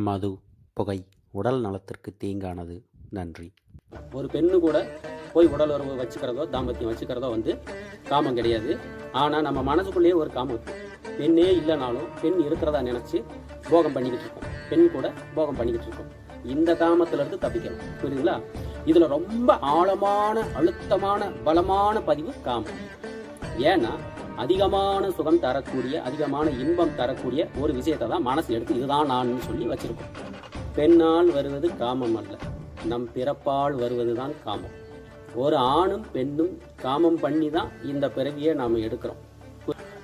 மது, புகை உடல் நலத்திற்கு தீங்கானது. நன்றி. ஒரு பெண்ணு கூட போய் உடல் உறவு வச்சுக்கிறதோ தாம்பத்தியம் வச்சுக்கிறதோ காமம் கிடையாது. ஆனால் நம்ம மனசுக்குள்ளேயே ஒரு காமம் இருக்கும். பெண்ணே இல்லைனாலும் பெண் இருக்கிறதா நினச்சி போகம் பண்ணிக்கிட்டு இருக்கோம். பெண் கூட போகம் பண்ணிக்கிட்டு இருக்கோம். இந்த காமத்திலிருந்து தப்பிக்கணும். புரியுதுங்களா? இதில் ரொம்ப ஆழமான அழுத்தமான பலமான பதிவு காமம். ஏன்னா அதிகமான சுகம் தரக்கூடிய அதிகமான இன்பம் தரக்கூடிய ஒரு விஷயத்தை தான் மனசு எடுத்து இதுதான் நான் சொல்லி வச்சிருக்கோம். பெண்ணால் வருவது காமம் அல்ல, நம் பிறப்பால் வருவதுதான் காமம். ஒரு ஆணும் பெண்ணும் காமம் பண்ணி தான் இந்த பிறவியை நாம் எடுக்கிறோம்.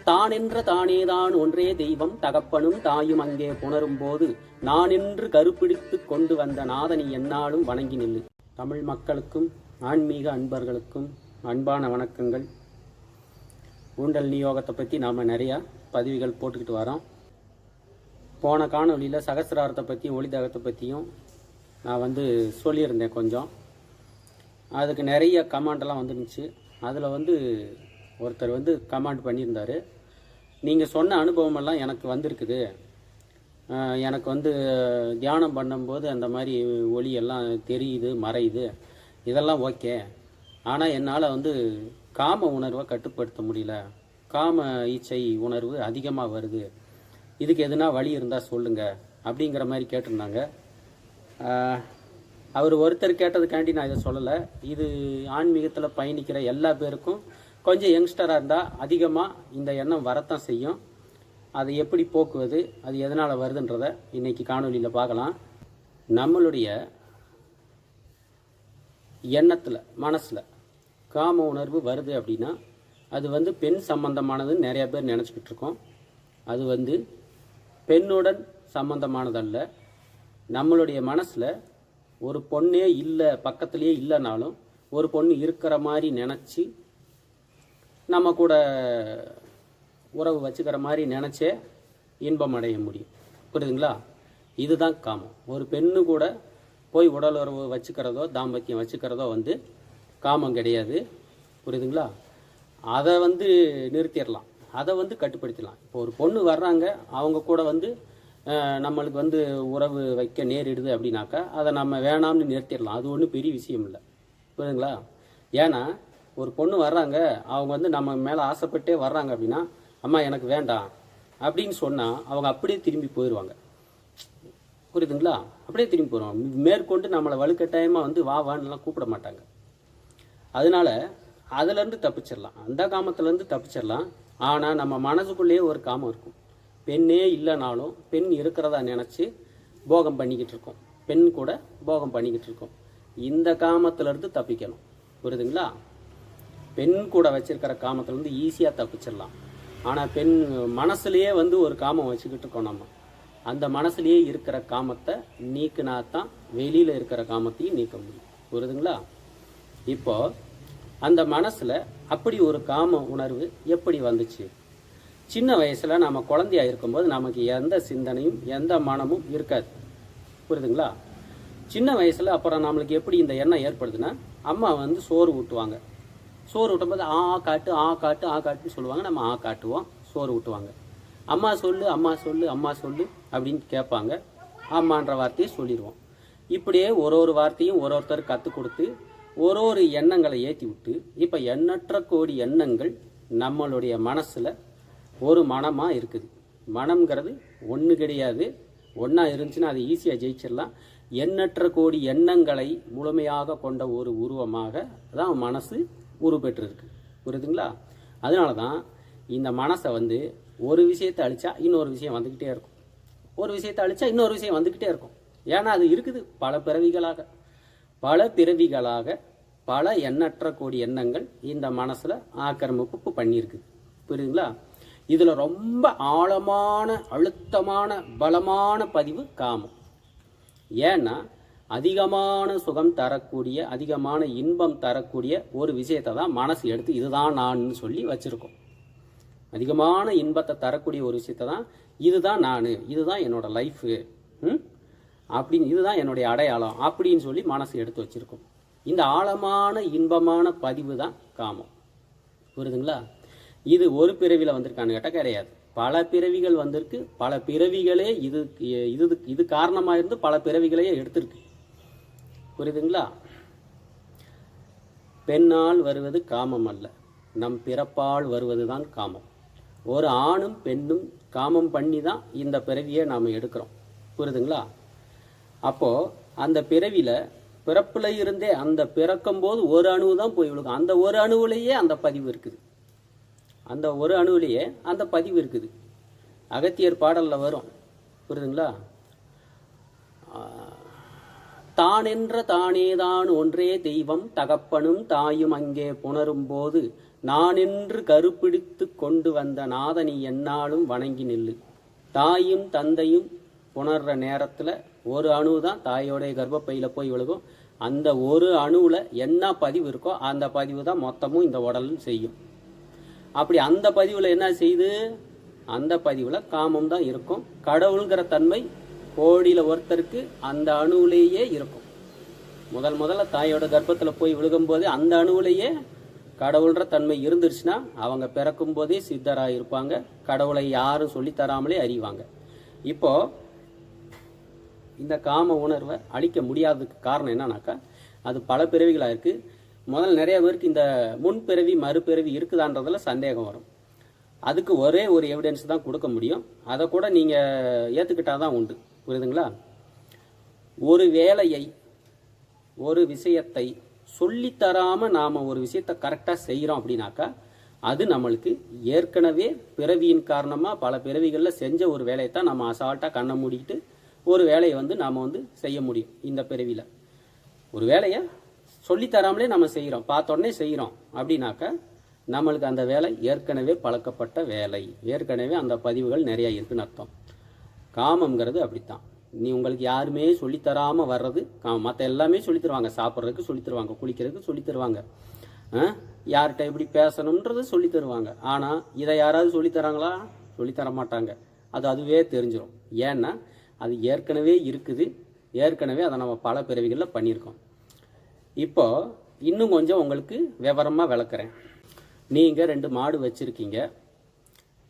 தான் என்ற தானேதான் ஒன்றே தெய்வம், தகப்பனும் தாயும் அங்கே புணரும் போது நான் என்று கருப்பிடித்து கொண்டு வந்த நாதனை எந்நாளும் வணங்கி நில்லு. தமிழ் மக்களுக்கும் ஆன்மீக அன்பர்களுக்கும் அன்பான வணக்கங்கள். ஊண்டல் நியோகத்தை பற்றி நாம் நிறையா பதிவுகள் போட்டுக்கிட்டு வரோம். போன காணொலியில் சகசிராரத்தை பற்றியும் ஒளிதகத்தை பற்றியும் நான் சொல்லியிருந்தேன் கொஞ்சம். அதுக்கு நிறைய கமெண்டெல்லாம் வந்துருந்துச்சு. அதில் ஒருத்தர் கமெண்ட் பண்ணியிருந்தார், நீங்கள் சொன்ன அனுபவமெல்லாம் எனக்கு வந்திருக்குது, எனக்கு தியானம் பண்ணும்போது அந்த மாதிரி ஒளியெல்லாம் தெரியுது மறையுது, இதெல்லாம் ஓகே. ஆனால் என்னால் காம உணர்வை கட்டுப்படுத்த முடியல, காம ஈச்சை உணர்வு அதிகமாக வருது, இதுக்கு எதுனா வழி இருந்தால் சொல்லுங்கள் அப்படிங்கிற மாதிரி கேட்டிருந்தாங்க. அவர் ஒருத்தர் கேட்டதுக்காண்டி நான் இதை சொல்லலை. இது ஆன்மீகத்தில் பயணிக்கிற எல்லா பேருக்கும் கொஞ்சம் யங்ஸ்டராக இருந்தால் அதிகமாக இந்த எண்ணம் வரத்தான் செய்யும். அதை எப்படி போக்குவது, அது எதனால் வருதுன்றதை இன்றைக்கி காணொலியில் பார்க்கலாம். நம்மளுடைய எண்ணத்தில் மனசில் காம உணர்வு வருது அப்படின்னா அது பெண் சம்பந்தமானதுன்னு நிறையா பேர் நினச்சிக்கிட்டு இருக்கோம். அது பெண்ணுடன் சம்பந்தமானதல்ல. நம்மளுடைய மனசில் ஒரு பொண்ணே இல்லை, பக்கத்துலேயே இல்லைனாலும் ஒரு பொண்ணு இருக்கிற மாதிரி நினச்சி நம்ம கூட உறவு வச்சுக்கிற மாதிரி நினச்சே இன்பம் அடைய முடியும். புரியுதுங்களா? இதுதான் காமம். ஒரு பெண்ணு கூட போய் உடல் உறவு வச்சுக்கிறதோ தாம்பத்தியம் வச்சுக்கிறதோ காமம் கிடையாது. புரியுதுங்களா? அதை நிறுத்திடலாம், அதை கட்டுப்படுத்திடலாம். இப்போ ஒரு பொண்ணு வர்றாங்க, அவங்க கூட நம்மளுக்கு உறவு வைக்க நேரிடுது அப்படின்னாக்கா அதை நம்ம வேணாம்னு நிறுத்திடலாம். அது ஒன்றும் பெரிய விஷயம் இல்லை. புரியுதுங்களா? ஏன்னா ஒரு பொண்ணு வர்றாங்க, அவங்க நம்ம மேலே ஆசைப்பட்டே வர்றாங்க அப்படின்னா, அம்மா எனக்கு வேண்டாம் அப்படின்னு சொன்னால் அவங்க அப்படியே திரும்பி போயிடுவாங்க. புரியுதுங்களா? அப்படியே திரும்பி போயிடுவாங்க. மேற்கொண்டு நம்மளை வலுக்கட்டாயமாக வா வான்னுலாம் கூப்பிட மாட்டாங்க. அதனால அதுலேருந்து தப்பிச்சிடலாம், அந்த காமத்துலேருந்து தப்பிச்சிடலாம். ஆனால் நம்ம மனசுக்குள்ளேயே ஒரு காமம் இருக்கும். பெண்ணே இல்லைனாலும் பெண் இருக்கிறதா நினச்சி போகம் பண்ணிக்கிட்டு இருக்கோம். பெண் கூட போகம் பண்ணிக்கிட்டு இருக்கோம். இந்த காமத்திலேருந்து தப்பிக்கணும். புரியுதுங்களா? பெண் கூட வச்சிருக்கிற காமத்திலேருந்து ஈஸியாக தப்பிச்சிடலாம். ஆனால் பெண் மனசுலேயே ஒரு காமம் வச்சுக்கிட்டு இருக்கோம். நம்ம அந்த மனசுலேயே இருக்கிற காமத்தை நீக்கினா தான் வெளியில் இருக்கிற காமத்தையும் நீக்க முடியும். புரியுதுங்களா? இப்போ அந்த மனசில் அப்படி ஒரு காம உணர்வு எப்படி வந்துச்சு? சின்ன வயசில் நம்ம குழந்தையா இருக்கும்போது நமக்கு எந்த சிந்தனையும் எந்த மனமும் இருக்காது. புரியுதுங்களா? சின்ன வயசில் அப்புறம் நம்மளுக்கு எப்படி இந்த எண்ணம் ஏற்படுதுன்னா, அம்மா சோறு ஊட்டுவாங்க. சோறு ஊட்டும்போது ஆ காட்டு ஆ காட்டு ஆ காட்டுன்னு சொல்லுவாங்க. நம்ம ஆ காட்டுவோம், சோறு ஊட்டுவாங்க. அம்மா சொல்லு அம்மா சொல்லு அம்மா சொல்லு அப்படின்னு கேட்பாங்க. அம்மான்ற வார்த்தையை சொல்லிடுவோம். இப்படியே ஒரு வார்த்தையும் ஒருத்தர் கற்றுக் கொடுத்து ஒரு எண்ணங்களை ஏற்றி விட்டு இப்போ எண்ணற்ற கோடி எண்ணங்கள் நம்மளுடைய மனசில் ஒரு மனமாக இருக்குது. மனம்ங்கிறது ஒன்று கிடையாது. ஒன்றா இருந்துச்சுன்னா அது ஈஸியாக ஜெயிச்சிடலாம். எண்ணற்ற கோடி எண்ணங்களை முழுமையாக கொண்ட ஒரு உருவமாக தான் மனசு உருப்பெற்றிருக்கு. புரியுதுங்களா? அதனால தான் இந்த மனசை ஒரு விஷயத்தை அழிச்சா இன்னொரு விஷயம் வந்துக்கிட்டே இருக்கும், ஒரு விஷயத்தை அழிச்சா இன்னொரு விஷயம் வந்துக்கிட்டே இருக்கும். ஏன்னா அது இருக்குது பல பிறவிகளாக பல எண்ணற்ற கோடி எண்ணங்கள் இந்த மனசில் ஆக்கிரமிப்பு பண்ணியிருக்குது. புரியுதுங்களா? இதில் ரொம்ப ஆழமான அழுத்தமான பலமான பதிவு காமம். ஏன்னா அதிகமான சுகம் தரக்கூடிய அதிகமான இன்பம் தரக்கூடிய ஒரு விஷயத்தை தான் மனசு எடுத்து இதுதான் நான் சொல்லி வச்சுருக்கோம். அதிகமான இன்பத்தை தரக்கூடிய ஒரு விஷயத்தை தான் இதுதான் நான், இதுதான் என்னோட லைஃபு அப்படின்னு, இதுதான் என்னுடைய அடையாளம் அப்படின்னு சொல்லி மனசு எடுத்து வச்சுருக்கோம். இந்த ஆழமான இன்பமான பதிவு தான் காமம். புரியுதுங்களா? இது ஒரு பிறவியில் வந்திருக்கான்னு கேட்டால் கிடையாது. பல பிறவிகள் வந்திருக்கு, பல பிறவிகளே இது இது இது காரணமாக இருந்து பல பிறவிகளையே எடுத்திருக்கு. புரியுதுங்களா? பெண்ணால் வருவது காமம் அல்ல, நம் பிறப்பால் வருவது தான் காமம். ஒரு ஆணும் பெண்ணும் காமம் பண்ணி தான் இந்த பிறவியை நாம் எடுக்கிறோம். புரியுதுங்களா? அப்போது அந்த பிறவியில் பிறப்புல இருந்தே அந்த பிறக்கும்போது ஒரு அணு தான் போய் விழுகும். அந்த ஒரு அணுவிலேயே அந்த பதிவு இருக்குது. அந்த ஒரு அணுவிலேயே அந்த பதிவு இருக்குது. அகத்தியர் பாடலில் வரும். புரியுதுங்களா? தான் என்ற தானேதான் ஒன்றே தெய்வம், தகப்பனும் தாயும் அங்கே புணரும் போது நான் என்று கருப்பிடித்து கொண்டு வந்த நாதனி என்னாலும் வணங்கி நில்லு. தாயும் தந்தையும் புணர்ற நேரத்தில் ஒரு அணு தான் தாயோடைய கர்ப்பப்பையில் போய் விழுகும். அந்த ஒரு அணுவில் என்ன பதிவு இருக்கோ அந்த பதிவு தான் மொத்தமும் இந்த உடலும் செய்யும். அப்படி அந்த பதிவில் என்ன செய்யுது? அந்த பதிவில் காமம் தான் இருக்கும். கடவுளுங்கிற தன்மை கோடியில் ஒருத்தருக்கு அந்த அணுவிலேயே இருக்கும். முதல்ல தாயோட கர்ப்பத்தில் போய் விழுகும்போதே அந்த அணுவிலேயே கடவுள்ற தன்மை இருந்துருச்சுன்னா அவங்க பிறக்கும் போதே சித்தராக இருப்பாங்க. கடவுளை யாரும் சொல்லித்தராமலே அறிவாங்க. இப்போ இந்த காம உணர்வை அழிக்க முடியாததுக்கு காரணம் என்னன்னாக்கா, அது பல பிறவிகளாக இருக்குது. முதல்ல நிறைய பேருக்கு இந்த முன்பிறவி மறுபிறவி இருக்குதான்றதுல சந்தேகம் வரும். அதுக்கு ஒரே ஒரு எவிடன்ஸ் தான் கொடுக்க முடியும். அதை கூட நீங்கள் ஏற்றுக்கிட்டால் தான் உண்டு. புரியுதுங்களா? ஒரு வேலையை, ஒரு விஷயத்தை சொல்லித்தராமல் நாம் ஒரு விஷயத்தை கரெக்டாக செய்கிறோம் அப்படின்னாக்கா, அது நம்மளுக்கு ஏற்கனவே பிறவியின் காரணமாக பல பிறவிகளில் செஞ்ச ஒரு வேலையை தான் நம்ம அசால்ட்டாக கண்ணை மூடிக்கிட்டு ஒரு வேலையை நாம் செய்ய முடியும். இந்த பிறவியில் ஒரு வேலையை சொல்லித்தராமலே நம்ம செய்கிறோம், பார்த்த உடனே செய்கிறோம் அப்படின்னாக்கா நம்மளுக்கு அந்த வேலை ஏற்கனவே பழக்கப்பட்ட வேலை, ஏற்கனவே அந்த பதிவுகள் நிறையா இருக்குன்னு அர்த்தம். காமங்கிறது அப்படித்தான். நீ உங்களுக்கு யாருமே சொல்லித்தராமல் வர்றது காமம். மற்ற எல்லாமே சொல்லித்தருவாங்க. சாப்பிட்றதுக்கு சொல்லித்தருவாங்க, குளிக்கிறதுக்கு சொல்லித்தருவாங்க, யார்கிட்ட எப்படி பேசணுன்றது சொல்லித்தருவாங்க. ஆனால் இதை யாராவது சொல்லித்தராங்களா? சொல்லித்தர மாட்டாங்க. அதுவே தெரிஞ்சிடும். ஏன்னா அது ஏற்கனவே இருக்குது. ஏற்கனவே அதை நம்ம பல பிறவிகளில் பண்ணியிருக்கோம். இப்போ இன்னும் கொஞ்சம் உங்களுக்கு விவரமாக விளக்குறேன். நீங்கள் 2 மாடு வச்சுருக்கீங்க.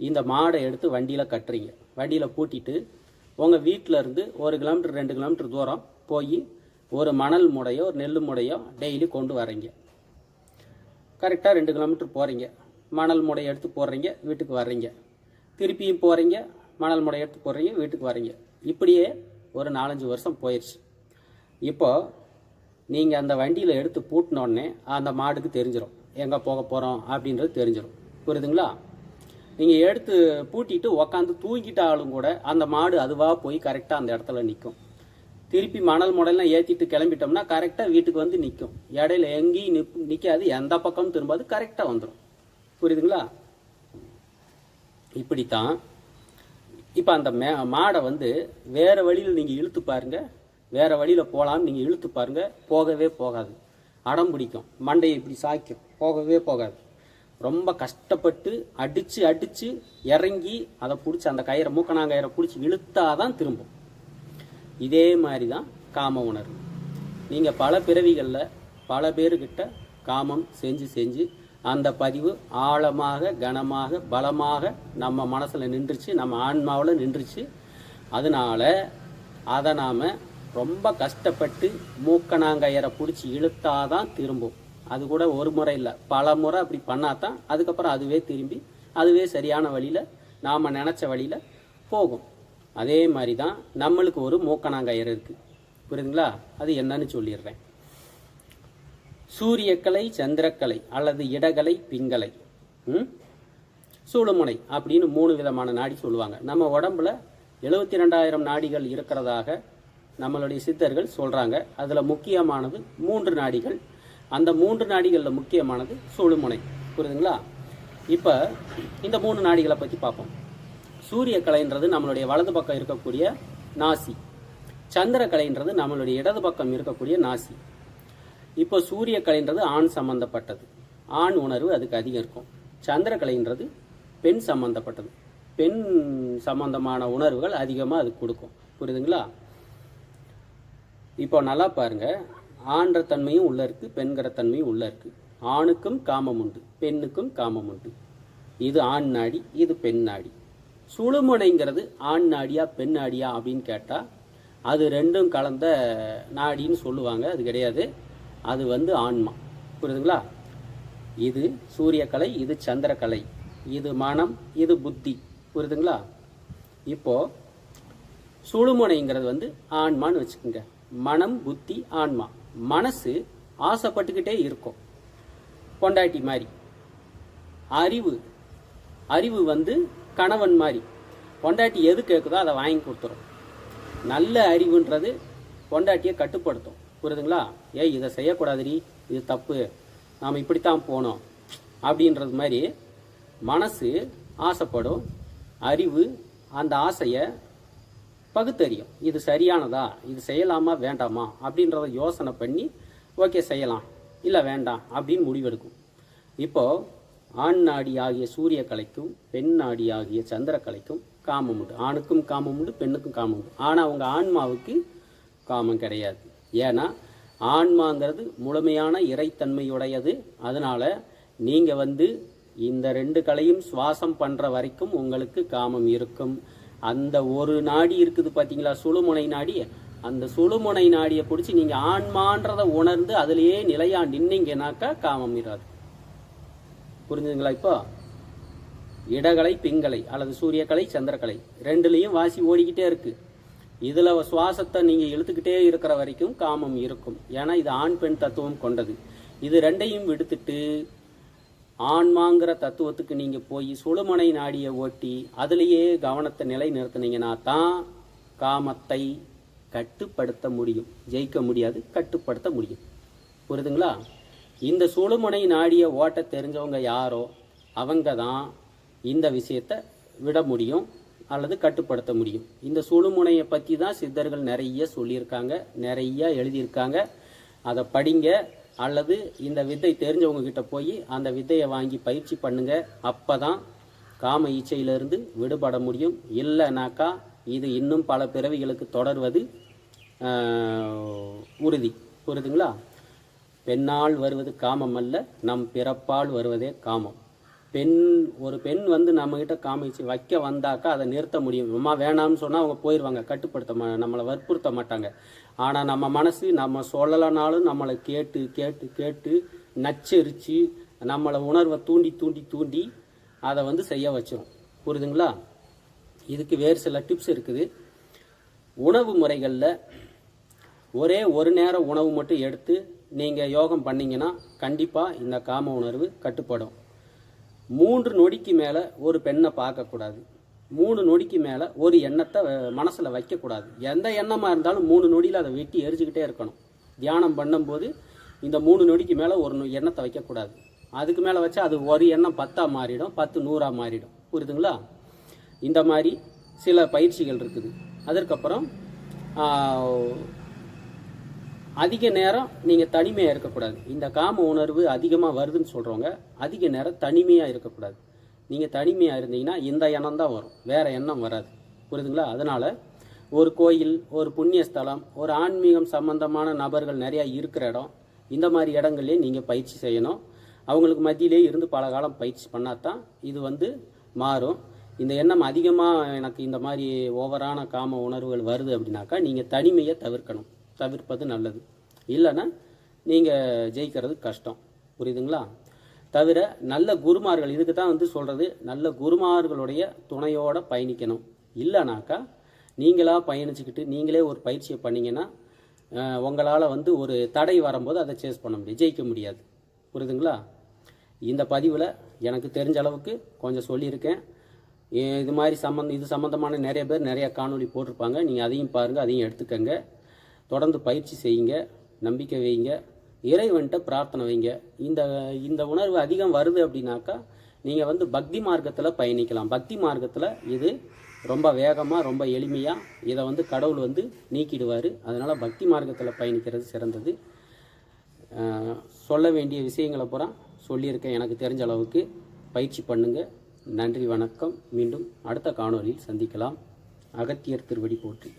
இந்த மாடை எடுத்து வண்டியில் கட்டுறீங்க. வண்டியில் பூட்டிட்டு உங்கள் வீட்டில் இருந்து 1 கிலோமீட்டர் 2 கிலோமீட்டர் தூரம் போய் ஒரு மணல் முடையோ ஒரு நெல் முடையோ டெய்லி கொண்டு வரீங்க. கரெக்டாக 2 கிலோமீட்டர் போகிறீங்க, மணல் முடையை எடுத்து போடுறீங்க, வீட்டுக்கு வர்றீங்க. திருப்பியும் போகிறீங்க, மணல் முடையை எடுத்து போடுறீங்க, வீட்டுக்கு வர்றீங்க. இப்படியே ஒரு 4-5 வருஷம் போயிடுச்சு. இப்போது நீங்கள் அந்த வண்டியில் எடுத்து பூட்டினோடனே அந்த மாடுக்கு தெரிஞ்சிடும் எங்கே போக போகிறோம் அப்படின்றது தெரிஞ்சிடும். புரியுதுங்களா? நீங்கள் எடுத்து பூட்டிட்டு உக்காந்து தூங்கிட்டாலும் கூட அந்த மாடு அதுவாக போய் கரெக்டாக அந்த இடத்துல நிற்கும். திருப்பி மணல் முடையெல்லாம் ஏற்றிட்டு கிளம்பிட்டோம்னா கரெக்டாக வீட்டுக்கு வந்து நிற்கும். இடையில எங்கேயும் நிற்காது, எந்த பக்கமும் திரும்பாது, கரெக்டாக வந்துடும். புரியுதுங்களா? இப்படித்தான் இப்போ அந்த மாடை வேறு வழியில் நீங்கள் இழுத்து பாருங்கள், வேறு வழியில் போகலான்னு நீங்கள் இழுத்து பாருங்கள், போகவே போகாது. அடம் பிடிக்கும், மண்டையை இப்படி சாய்க்கும், போகவே போகாது. ரொம்ப கஷ்டப்பட்டு அடித்து இறங்கி அதை பிடிச்சி அந்த கயிறை, மூக்கணாங்கயிறை பிடிச்சி இழுத்தாதான் திரும்பும். இதே மாதிரி தான் காம உணர்வு. நீங்கள் பல பிறவிகளில் பல பேருக்கிட்ட காமம் செஞ்சு அந்த பதிவு ஆழமாக, கனமாக, பலமாக நம்ம மனசில் நின்றுச்சு, நம்ம ஆன்மாவில் நின்றுச்சு. அதனால் அதை நாம் ரொம்ப கஷ்டப்பட்டு மூக்கணாங்கயிறை பிடிச்சி இழுத்தாதான் திரும்பும். அது கூட ஒரு முறை இல்லை, பல முறை அப்படி பண்ணாதான் அதுக்கப்புறம் அதுவே திரும்பி அதுவே சரியான வழியில் நாம் நினச்ச வழியில் போகும். அதே மாதிரி தான் நம்மளுக்கு ஒரு மூக்கணாங்கயிறு இருக்குது. புரியுதுங்களா? அது என்னன்னு சொல்லிடுறேன். சூரியக்கலை, சந்திரக்கலை அல்லது இடகலை, பிங்கலை, சூளுமுனை அப்படின்னு 3 விதமான நாடி சொல்லுவாங்க. நம்ம உடம்புல 72,000 நாடிகள் இருக்கிறதாக நம்மளுடைய சித்தர்கள் சொல்கிறாங்க. அதில் முக்கியமானது 3 நாடிகள். அந்த 3 நாடிகளில் முக்கியமானது சூளுமுனை. புரியுதுங்களா? இப்போ இந்த 3 நாடிகளை பற்றி பார்ப்போம். சூரியக்கலைன்றது நம்மளுடைய வலது பக்கம் இருக்கக்கூடிய நாசி, சந்திரக்கலைன்றது நம்மளுடைய இடது பக்கம் இருக்கக்கூடிய நாசி. இப்போ சூரியக்கலைன்றது ஆண் சம்பந்தப்பட்டது, ஆண் உணர்வு அதுக்கு அதிகம் இருக்கும். சந்திரக்கலைன்றது பெண் சம்பந்தப்பட்டது, பெண் சம்பந்தமான உணர்வுகள் அதிகமாக அது கொடுக்கும். புரியுதுங்களா? இப்போ நல்லா பாருங்க, ஆண்ற தன்மையும் உள்ள இருக்கு, பெண்கிற தன்மையும் உள்ள இருக்கு. ஆணுக்கும் காமம் உண்டு, பெண்ணுக்கும் காமம் உண்டு. இது ஆண் நாடி, இது பெண் நாடி. சுழுமுனைங்கிறது ஆண் நாடியா பெண் நாடியா அப்படின்னு கேட்டால் அது ரெண்டும் கலந்த நாடின்னு சொல்லுவாங்க. அது கிடையாது, அது வந்து ஆன்மா. புரியுதுங்களா? இது சூரியக்கலை, இது சந்திரக்கலை, இது மனம், இது புத்தி. புரியுதுங்களா? இப்போது சுழுமுனைங்கிறது வந்து ஆன்மான்னு வச்சுக்கோங்க. மனம், புத்தி, ஆன்மா. மனசு ஆசைப்பட்டுக்கிட்டே இருக்கும், பொண்டாட்டி மாதிரி. அறிவு வந்து கணவன் மாதிரி. பொண்டாட்டி எது கேட்குதோ அதை வாங்கி கொடுத்துரும். நல்ல அறிவுன்றது பொண்டாட்டியை கட்டுப்படுத்தும். புரியுதுங்களா? ஏய் இதை செய்யக்கூடாதுடி, இது தப்பு, நாம் இப்படித்தான் போனோம் அப்படின்றது மாதிரி மனசு ஆசைப்படும். அறிவு அந்த ஆசையை பகுத்தறியும். இது சரியானதா, இது செய்யலாமா வேண்டாமா அப்படின்றத யோசனை பண்ணி ஓகே செய்யலாம், இல்லை வேண்டாம் அப்படின்னு முடிவெடுக்கும். இப்போது ஆண் நாடி ஆகிய சூரியக்கலைக்கும் பெண் நாடி ஆகிய சந்திரக்கலைக்கும் காமம் உண்டு. ஆணுக்கும் காமம் உண்டு, பெண்ணுக்கும் காமம் உண்டு. ஆனால் அவங்க ஆன்மாவுக்கு காமம் கிடையாது. ஏன்னா ஆன்மாங்கிறது முழுமையான இறைத்தன்மையுடையது. அதனால் நீங்கள் வந்து இந்த ரெண்டு கலையும் சுவாசம் பண்ணுற வரைக்கும் உங்களுக்கு காமம் இருக்கும். அந்த ஒரு நாடி இருக்குது பார்த்தீங்களா, சுழுமுனை நாடி, அந்த சுழுமுனை நாடியை பிடிச்சி நீங்கள் ஆன்மான்றதை உணர்ந்து அதிலேயே நிலையா நின்னீங்கன்னாக்கா காமம் இராது. புரிஞ்சுதுங்களா? இப்போ இடகலை பிங்கலை அல்லது சூரியக்கலை சந்திரக்கலை ரெண்டுலேயும் வாசி ஓடிக்கிட்டே இருக்குது. இதில் சுவாசத்தை நீங்கள் இழுத்துக்கிட்டே இருக்கிற வரைக்கும் காமம் இருக்கும். ஏன்னா இது ஆண் பெண் தத்துவம் கொண்டது. இது ரெண்டையும் விடுத்துட்டு ஆன்மாங்கிற தத்துவத்துக்கு நீங்கள் போய் சுழுமுனை நாடியை ஓட்டி அதிலேயே கவனத்தை நிலை நிறுத்தினீங்கன்னா தான் காமத்தை கட்டுப்படுத்த முடியும். ஜெயிக்க முடியாது, கட்டுப்படுத்த முடியும். புரியுதுங்களா? இந்த சுழுமுனை நாடியை ஓட்ட தெரிஞ்சவங்க யாரோ அவங்க தான் இந்த விஷயத்தை விட முடியும் அல்லது கட்டுப்படுத்த முடியும். இந்த சுழுமுனையை பற்றி தான் சித்தர்கள் நிறைய சொல்லியிருக்காங்க, நிறைய எழுதியிருக்காங்க. அதை படிங்க, அல்லது இந்த வித்தை தெரிஞ்சவங்க கிட்ட போய் அந்த வித்தையை வாங்கி பயிற்சி பண்ணுங்க. அப்போ தான் காம இச்சையிலிருந்து விடுபட முடியும். இல்லைனாக்கா இது இன்னும் பல பிறவிகளுக்கு தொடர்வது உறுதி. புரியுதுங்களா? பெண்ணால் வருவது காமம் அல்ல, நம் பிறப்பால் வருவதே காமம். ஒரு பெண் வந்து நம்மகிட்ட காமிச்சு வைக்க வந்தாக்கா அதை நிறுத்த முடியும். அம்மா வேணாம்னு சொன்னால் அவங்க போயிடுவாங்க, நம்மளை வற்புறுத்த மாட்டாங்க. ஆனால் நம்ம மனசு நம்ம சொல்லலைனாலும் நம்மளை கேட்டு கேட்டு கேட்டு நச்சரித்து நம்மளை உணர்வை தூண்டி தூண்டி தூண்டி அதை வந்து செய்ய வச்சிடும். புரியுதுங்களா? இதுக்கு வேறு சில டிப்ஸ் இருக்குது. உணவு முறைகளில் ஒரே ஒரு நேரம் உணவு மட்டும் எடுத்து நீங்கள் யோகம் பண்ணிங்கன்னா கண்டிப்பாக இந்த காம உணர்வு கட்டுப்படும். 3 நொடிக்கு மேலே ஒரு பெண்ணை பார்க்கக்கூடாது. 3 நொடிக்கு மேலே ஒரு எண்ணத்தை மனசில் வைக்கக்கூடாது. எந்த எண்ணமாக இருந்தாலும் 3 நொடியில் அதை வெட்டி எரிஞ்சுக்கிட்டே இருக்கணும். தியானம் பண்ணும்போது இந்த 3 நொடிக்கு மேலே ஒரு எண்ணத்தை வைக்கக்கூடாது. அதுக்கு மேலே வச்சா அது ஒரு எண்ணம் 10ஆக மாறிடும், 10 100ஆக மாறிடும். புரியுதுங்களா? இந்த மாதிரி சில பயிற்சிகள் இருக்குது. அதற்கப்புறம் அதிக நேரம் நீங்கள் தனிமையாக இருக்கக்கூடாது. இந்த காம உணர்வு அதிகமாக வருதுன்னு சொல்கிறவங்க அதிக நேரம் தனிமையாக இருக்கக்கூடாது. நீங்கள் தனிமையாக இருந்தீங்கன்னா இந்த எண்ணம் தான் வரும், வேறு எண்ணம் வராது. புரியுதுங்களா? அதனால் ஒரு கோயில், ஒரு புண்ணிய ஸ்தலம், ஒரு ஆன்மீகம் சம்பந்தமான நபர்கள் நிறையா இருக்கிற இடம், இந்த மாதிரி இடங்கள்லேயே நீங்கள் பயிற்சி செய்யணும். அவங்களுக்கு மத்தியிலே இருந்து பல காலம் பயிற்சி பண்ணாதான் இது வந்து மாறும். இந்த எண்ணம் அதிகமாக எனக்கு இந்த மாதிரி ஓவரான காம உணர்வுகள் வருது அப்படின்னாக்கா நீங்கள் தனிமையை தவிர்ப்பது நல்லது. இல்லைன்னா நீங்கள் ஜெயிக்கிறது கஷ்டம். புரியுதுங்களா? தவிர நல்ல குருமார்கள், இதுக்கு தான் வந்து சொல்கிறது, நல்ல குருமார்களுடைய துணையோடு பயணிக்கணும். இல்லைனாக்கா நீங்களாக பயணிச்சுக்கிட்டு நீங்களே ஒரு பயிற்சியை பண்ணிங்கன்னா உங்களால் வந்து ஒரு தடை வரும்போது அதை சேஸ் பண்ண முடியும், ஜெயிக்க முடியாது. புரியுதுங்களா? இந்த பதிவில் எனக்கு தெரிஞ்ச அளவுக்கு கொஞ்சம் சொல்லியிருக்கேன். இது மாதிரி இது சம்மந்தமான நிறைய பேர் நிறைய காணொளி போட்டிருப்பாங்க. நீங்கள் அதையும் பாருங்கள், அதையும் எடுத்துக்கங்க. தொடர்ந்து பயிற்சி செய்யுங்க, நம்பிக்கை வைங்க, இறைவன்கிட்ட பிரார்த்தனை வைங்க. இந்த உணர்வு அதிகம் வருது அப்படின்னாக்கா நீங்கள் வந்து பக்தி மார்க்கத்தில் பயணிக்கலாம். பக்தி மார்க்கத்தில் இது ரொம்ப வேகமாக ரொம்ப எளிமையாக இதை வந்து கடவுள் வந்து நீக்கிடுவார். அதனால் பக்தி மார்க்கத்தில் பயணிக்கிறது சிறந்தது. சொல்ல வேண்டிய விஷயங்களை பூரா சொல்லியிருக்கேன். எனக்கு தெரிஞ்ச அளவுக்கு பயிற்சி பண்ணுங்கள். நன்றி, வணக்கம். மீண்டும் அடுத்த காணொளியில் சந்திக்கலாம். அகத்தியர் திருவடி போற்றி.